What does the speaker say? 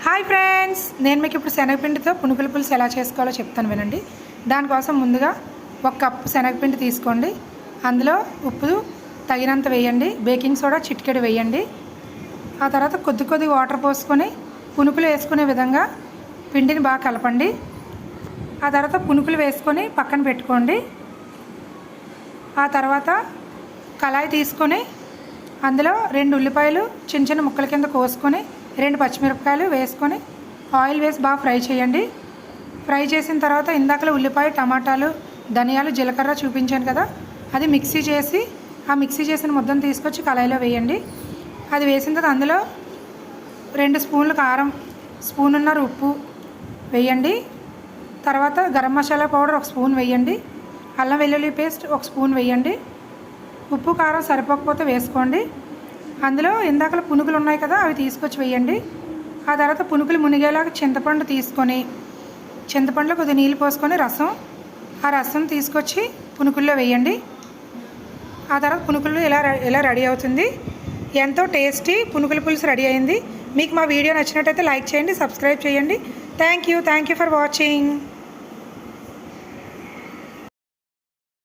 Hi friends, నేను మీకు ఇప్పుడు శనగపిండితో పునుగుల పులుసు ఎలా చేసుకోవాలో చెప్తాను వినండి. దానికోసం ముందుగా 1 కప్పు శనగపిండి తీసుకోండి. అందులో ఉప్పు తగినంత వేయండి, బేకింగ్ సోడా చిటికెడు వేయండి. ఆ తర్వాత కొద్ది వాటర్ పోసుకొని పునుకులు వేసుకునే విధంగా పిండిని బాగా కలపండి. ఆ తర్వాత పునుకులు వేసుకొని పక్కన పెట్టుకోండి. ఆ తర్వాత కళాయి తీసుకొని అందులో 2 ఉల్లిపాయలు చిన్న ముక్కల కింద కోసుకొని 2 పచ్చిమిరపకాయలు వేసుకొని ఆయిల్ వేసి బాగా ఫ్రై చేయండి. ఫ్రై చేసిన తర్వాత ఇందాకలో ఉల్లిపాయ, టమాటాలు, ధనియాలు, జీలకర్ర చూపించాను కదా, అది మిక్సీ చేసి ఆ మిక్సీ చేసిన ముద్దను తీసుకొచ్చి కళాయిలో వేయండి. అది వేసిన తర్వాత అందులో 2 స్పూన్లు కారం, స్పూనున్నర ఉప్పు వేయండి. తర్వాత గరం మసాలా పౌడర్ 1 స్పూన్ వేయండి. అల్లం వెల్లుల్లి పేస్ట్ 1 స్పూన్ వేయండి. ఉప్పు కారం సరిపోకపోతే వేసుకోండి. అందులో ఇందాకలు పునుగులు ఉన్నాయి కదా, అవి తీసుకొచ్చి వేయండి. ఆ తర్వాత పునుగులు మునిగేలాగా చింతపండు తీసుకొని చింతపండులో కొద్దిగా నీళ్ళు పోసుకొని ఆ రసం తీసుకొచ్చి పునుగుల్లో వేయండి. ఆ తర్వాత పునుగులు ఇలా రెడీ అవుతుంది. ఎంతో టేస్టీ పునుగుల పులుసు రెడీ అయింది. మీకు మా వీడియో నచ్చినట్టయితే లైక్ చేయండి, సబ్స్క్రైబ్ చేయండి. Thank you for watching.